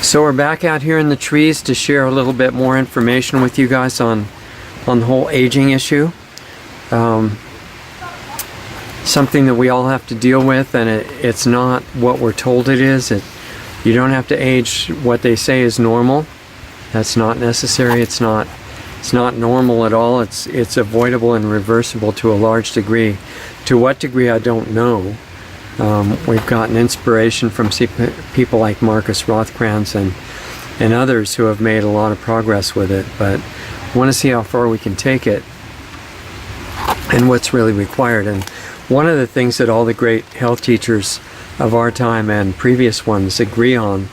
So we're back out here in the trees to share a little bit more information with you guys on the whole aging issue. Something that we all have to deal with, and it's not what we're told it is. You don't have to age what they say is normal. That's not necessary. It's not normal at all. It's avoidable and reversible to a large degree. To what degree, I don't know. We've gotten inspiration from people like Marcus Rothkranz and others who have made a lot of progress with it, but want to see how far we can take it and what's really required. And one of the things that all the great health teachers of our time and previous ones agree on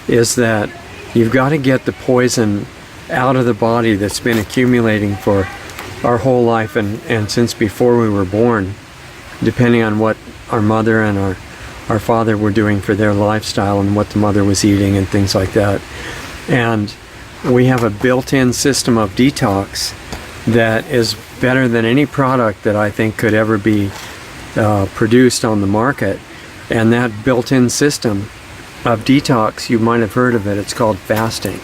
is that you've got to get the poison out of the body that's been accumulating for our whole life and since before we were born, depending on what our mother and our father were doing for their lifestyle and what the mother was eating and things like that. And we have a built-in system of detox that is better than any product that I think could ever be produced on the market. And that built-in system of detox, you might have heard of it, it's called fasting.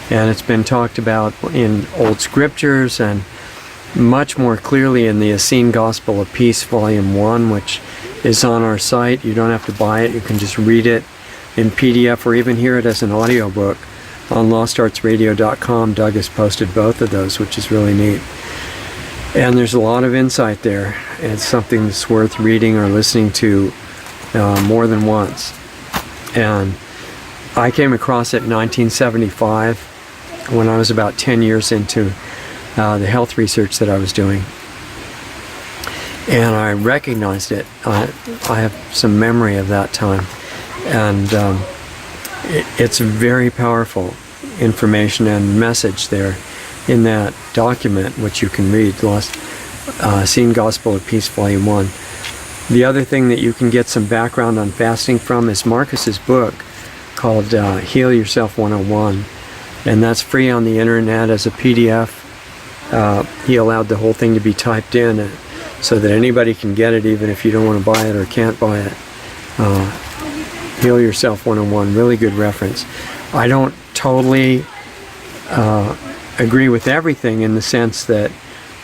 And it's been talked about in old scriptures and much more clearly in the Essene Gospel of Peace, Volume 1, which is on our site. You don't have to buy it. You can just read it in PDF or even hear it as an audiobook on lostartsradio.com. Doug has posted both of those, which is really neat. And there's a lot of insight there. It's something that's worth reading or listening to more than once. And I came across it in 1975 when I was about 10 years into the health research that I was doing. And I recognized it. I have some memory of that time. And it's very powerful information and message there in that document, which you can read, Essene Gospel of Peace, Volume 1. The other thing that you can get some background on fasting from is Marcus's book called Heal Yourself 101. And that's free on the internet as a PDF. He allowed the whole thing to be typed in so that anybody can get it, even if you don't want to buy it or can't buy it. Heal Yourself 101, really good reference. I don't totally agree with everything in the sense that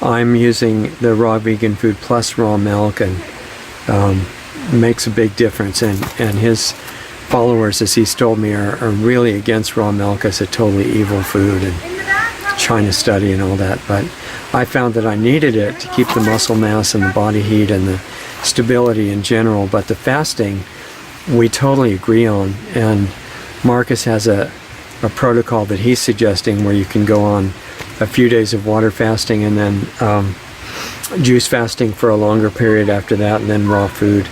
I'm using the raw vegan food plus raw milk, and makes a big difference. And his followers, as he's told me, are really against raw milk as a totally evil food, and China study and all that. But I found that I needed it to keep the muscle mass and the body heat and the stability in general. But the fasting, we totally agree on. And Marcus has a protocol that he's suggesting where you can go on a few days of water fasting and then juice fasting for a longer period after that, and then raw food.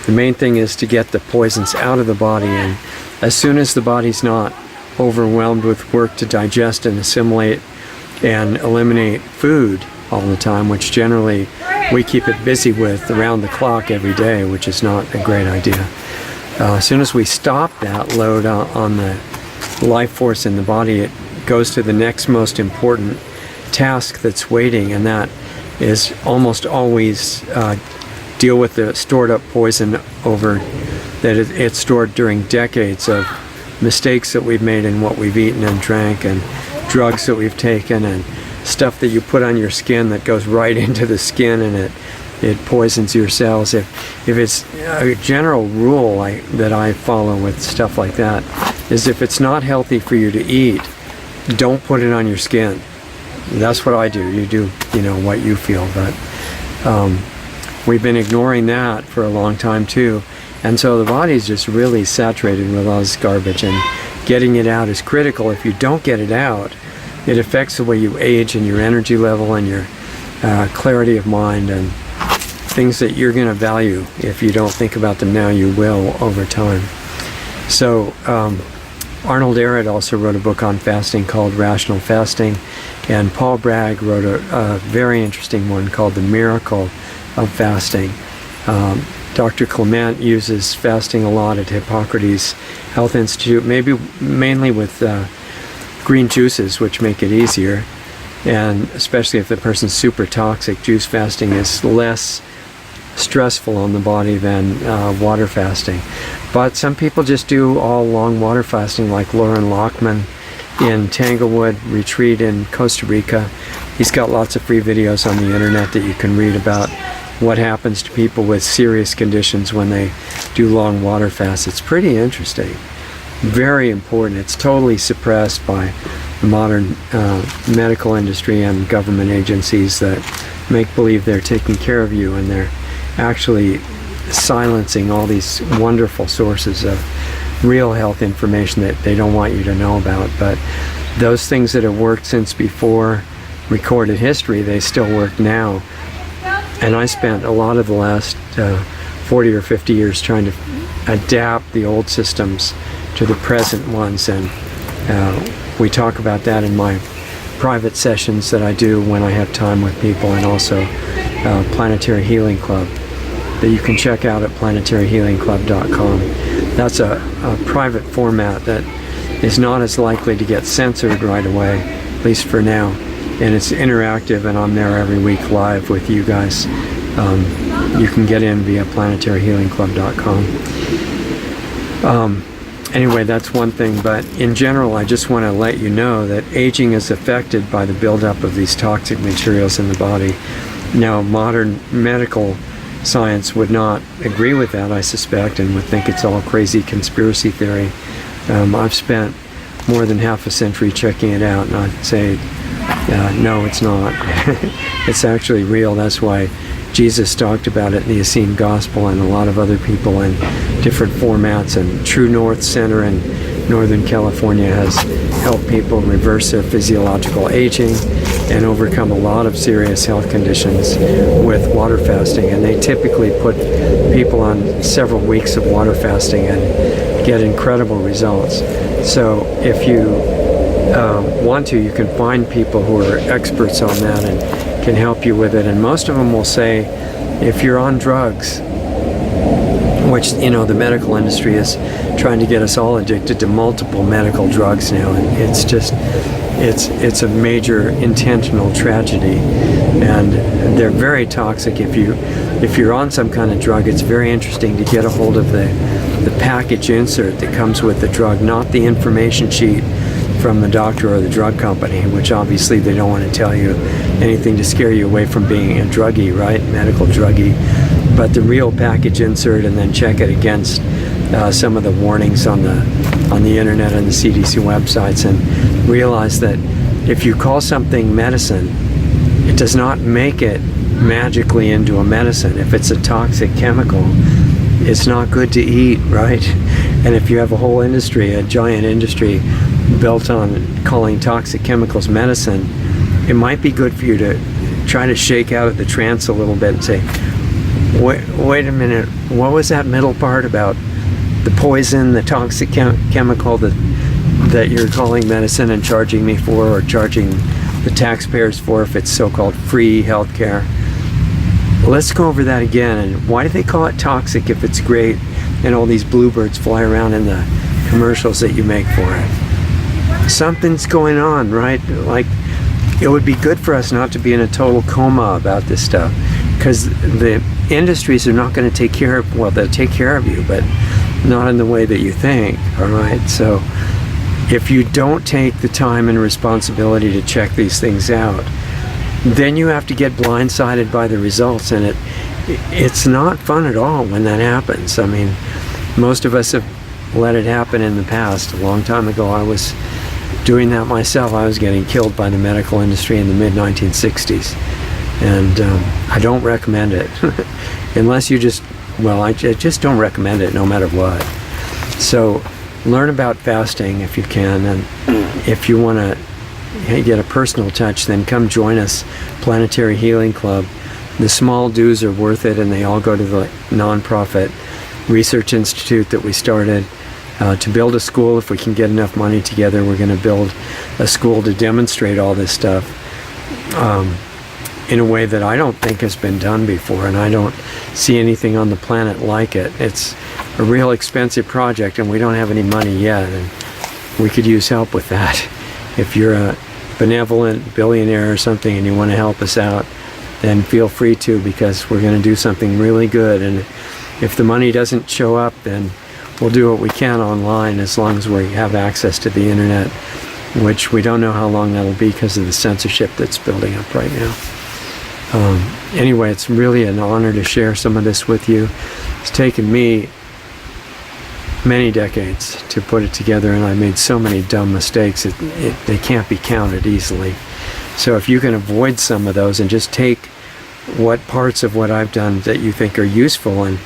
The main thing is to get the poisons out of the body, and as soon as the body's not overwhelmed with work to digest and assimilate and eliminate food all the time, which generally we keep it busy with around the clock every day, which is not a great idea. As soon as we stop that load on the life force in the body, it goes to the next most important task that's waiting, and that is almost always deal with the stored up poison it's stored during decades of mistakes that we've made in what we've eaten and drank, and drugs that we've taken, and stuff that you put on your skin that goes right into the skin, and it poisons your cells. If it's a general rule that I follow with stuff like that is, if it's not healthy for you to eat, don't put it on your skin. That's what I do. You do, what you feel. But we've been ignoring that for a long time too. And so the body's just really saturated with all this garbage, and getting it out is critical. If you don't get it out, it affects the way you age and your energy level and your clarity of mind, and things that you're going to value. If you don't think about them now, you will over time. So Arnold Ehret also wrote a book on fasting called Rational Fasting, and Paul Bragg wrote a very interesting one called The Miracle of Fasting. Dr. Clement uses fasting a lot at Hippocrates Health Institute, mainly with green juices, which make it easier, and especially if the person's super toxic, juice fasting is less stressful on the body than water fasting. But some people just do all long water fasting, like Lauren Lockman in Tanglewood Retreat in Costa Rica. He's got lots of free videos on the internet that you can read about what happens to people with serious conditions when they do long water fasts. It's pretty interesting. Very important. It's totally suppressed by the modern medical industry and government agencies that make believe they're taking care of you, and they're actually silencing all these wonderful sources of real health information that they don't want you to know about. But those things that have worked since before recorded history, they still work now. And I spent a lot of the last 40 or 50 years trying to adapt the old systems to the present ones, and we talk about that in my private sessions that I do when I have time with people, and also Planetary Healing Club that you can check out at planetaryhealingclub.com. That's a private format that is not as likely to get censored right away, at least for now. And it's interactive, and I'm there every week live with you guys. You can get in via planetaryhealingclub.com. Anyway, that's one thing, but in general, I just want to let you know that aging is affected by the buildup of these toxic materials in the body. Now, modern medical science would not agree with that, I suspect, and would think it's all crazy conspiracy theory. I've spent more than half a century checking it out, and I'd say, no, it's not. It's actually real. That's why Jesus talked about it in the Essene Gospel, and a lot of other people in different formats. And True North Center in Northern California has helped people reverse their physiological aging and overcome a lot of serious health conditions with water fasting. And they typically put people on several weeks of water fasting and get incredible results. So if you want to, you can find people who are experts on that and can help you with it. And most of them will say, if you're on drugs, which, you know, the medical industry is trying to get us all addicted to multiple medical drugs now, and it's just, it's a major intentional tragedy, and they're very toxic. If you're on some kind of drug, it's very interesting to get a hold of the package insert that comes with the drug, not the information sheet from the doctor or the drug company, which obviously they don't want to tell you anything to scare you away from being a druggie, right? Medical druggie. But the real package insert, and then check it against some of the warnings on the internet and the CDC websites, and realize that if you call something medicine, it does not make it magically into a medicine. If it's a toxic chemical, it's not good to eat, right? And if you have a whole industry, a giant industry built on calling toxic chemicals medicine, it might be good for you to try to shake out of the trance a little bit and say, wait a minute, what was that middle part about the poison, the toxic chemical that you're calling medicine and charging me for, or charging the taxpayers for if it's so-called free healthcare? Let's go over that again. And why do they call it toxic if it's great and all these bluebirds fly around in the commercials that you make for it? Something's going on, right? Like, it would be good for us not to be in a total coma about this stuff, because the industries are not going to take care of, well, they'll take care of you, but not in the way that you think, all right? So if you don't take the time and responsibility to check these things out, then you have to get blindsided by the results, and it's not fun at all when that happens. I mean, most of us have let it happen in the past. A long time ago, I was doing that myself. I was getting killed by the medical industry in the mid-1960s, and I don't recommend it unless you just, well, I just don't recommend it no matter what. So learn about fasting if you can, and if you want to get a personal touch, then come join us, Planetary Healing Club. The small dues are worth it, and they all go to the nonprofit research institute that we started to build a school. If we can get enough money together, we're going to build a school to demonstrate all this stuff in a way that I don't think has been done before, and I don't see anything on the planet like it. It's a real expensive project, and we don't have any money yet, and we could use help with that. If you're a benevolent billionaire or something and you want to help us out, then feel free to, because we're going to do something really good. And if the money doesn't show up, then we'll do what we can online, as long as we have access to the internet, which we don't know how long that'll be because of the censorship that's building up right now. Anyway, it's really an honor to share some of this with you. It's taken me many decades to put it together, and I made so many dumb mistakes, they can't be counted easily. So if you can avoid some of those and just take what parts of what I've done that you think are useful and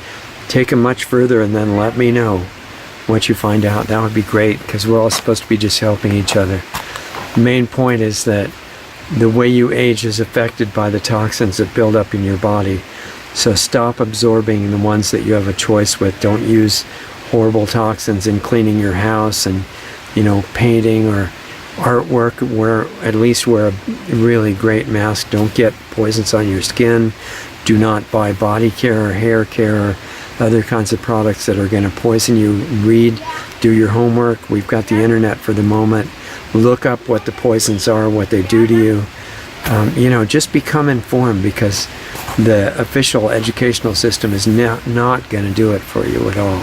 take them much further, and then let me know what you find out, that would be great, because we're all supposed to be just helping each other. The main point is that the way you age is affected by the toxins that build up in your body. So stop absorbing the ones that you have a choice with. Don't use horrible toxins in cleaning your house and, painting or artwork. At least wear a really great mask. Don't get poisons on your skin. Do not buy body care or hair care or other kinds of products that are going to poison you. Read, do your homework. We've got the internet for the moment. Look up what the poisons are, what they do to you. Just become informed, because the official educational system is not going to do it for you at all.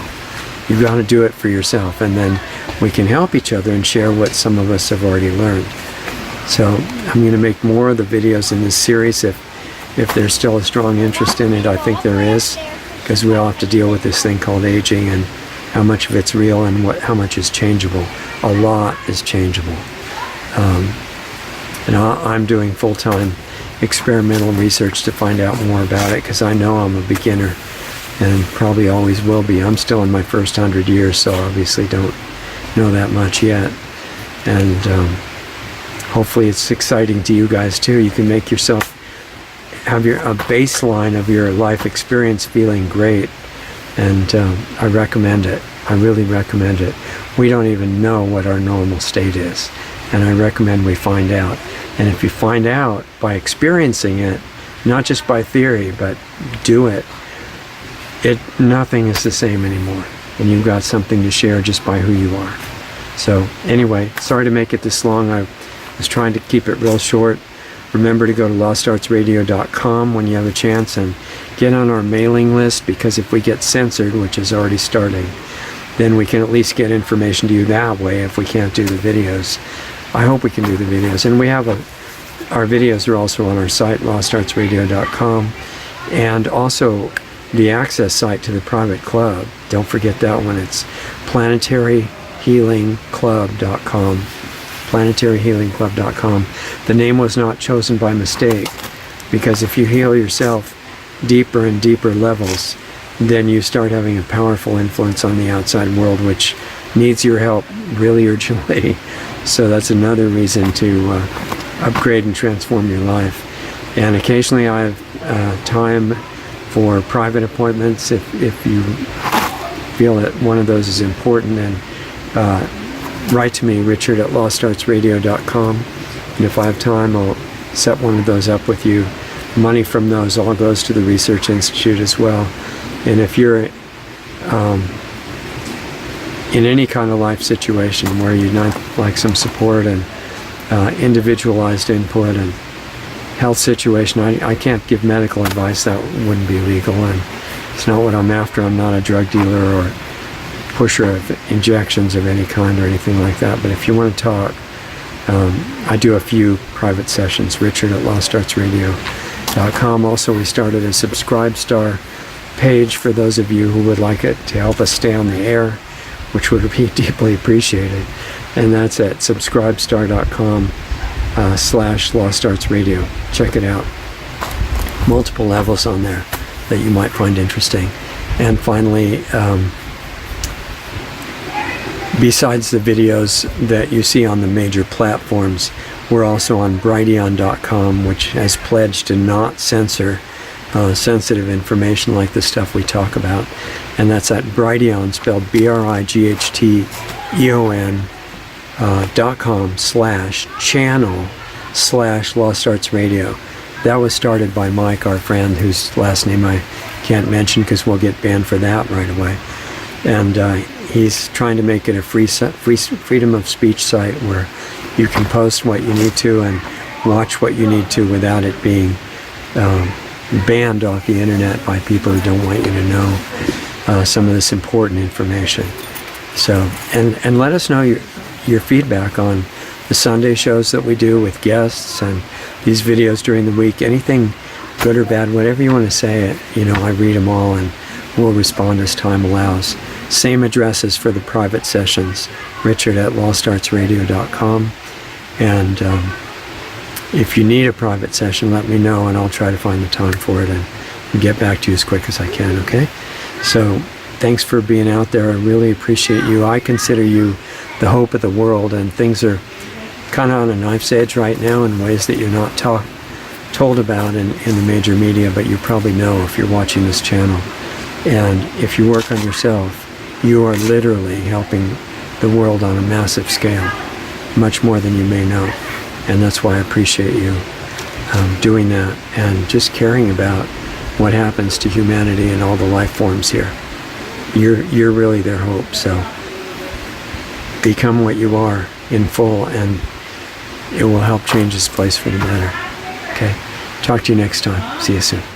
You've got to do it for yourself, and then we can help each other and share what some of us have already learned. So I'm going to make more of the videos in this series if there's still a strong interest in it. I think there is, because we all have to deal with this thing called aging, and how much of it's real and how much is changeable. A lot is changeable. And I'm doing full-time experimental research to find out more about it, because I know I'm a beginner and probably always will be. I'm still in my first 100 years, so obviously don't know that much yet. And hopefully it's exciting to you guys too. You can make yourself have a baseline of your life experience feeling great. And I recommend it. I really recommend it. We don't even know what our normal state is, and I recommend we find out. And if you find out by experiencing it, not just by theory, but do it, nothing is the same anymore, and you've got something to share just by who you are. So anyway, sorry to make it this long. I was trying to keep it real short. Remember to go to lostartsradio.com when you have a chance and get on our mailing list, because if we get censored, which is already starting, then we can at least get information to you that way if we can't do the videos. I hope we can do the videos. And we have our videos are also on our site, lostartsradio.com, and also the access site to the private club. Don't forget that one. It's planetaryhealingclub.com. planetaryhealingclub.com. The name was not chosen by mistake, because if you heal yourself deeper and deeper levels, then you start having a powerful influence on the outside world, which needs your help really urgently. So that's another reason to upgrade and transform your life. And occasionally I have time for private appointments. If you feel that one of those is important, then write to me, Richard at lostartsradio.com, and if I have time, I'll set one of those up with you. Money from those all goes to the Research Institute as well. And if you're in any kind of life situation where you'd like some support and individualized input and health situation, I can't give medical advice. That wouldn't be legal, and it's not what I'm after. I'm not a drug dealer or pusher of injections of any kind or anything like that. But if you want to talk, I do a few private sessions. Richard at lostartsradio.com. Also, we started a Subscribe Star page for those of you who would like it to help us stay on the air, which would be deeply appreciated. And that's at subscribestar.com/lostartsradio. Check it out. Multiple levels on there that you might find interesting. And finally, besides the videos that you see on the major platforms, we're also on Brighteon.com, which has pledged to not censor sensitive information like the stuff we talk about. And that's at Brighteon, spelled BRIGHTEON.com/channel/Lost Arts Radio. That was started by Mike, our friend, whose last name I can't mention because we'll get banned for that right away. And he's trying to make it a free freedom of speech site where you can post what you need to and watch what you need to without it being banned off the internet by people who don't want you to know some of this important information. So, and let us know your feedback on the Sunday shows that we do with guests and these videos during the week. Anything good or bad, whatever you want to say it, I read them all and we'll respond as time allows. Same addresses for the private sessions, richard@lostartsradio.com. And if you need a private session, let me know and I'll try to find the time for it and get back to you as quick as I can, okay? So thanks for being out there. I really appreciate you. I consider you the hope of the world, and things are kind of on a knife's edge right now in ways that you're not told about in the major media, but you probably know if you're watching this channel. And if you work on yourself, you are literally helping the world on a massive scale, much more than you may know. And that's why I appreciate you doing that and just caring about what happens to humanity and all the life forms here. You're really their hope. So become what you are in full, and it will help change this place for the better. Okay? Talk to you next time. See you soon.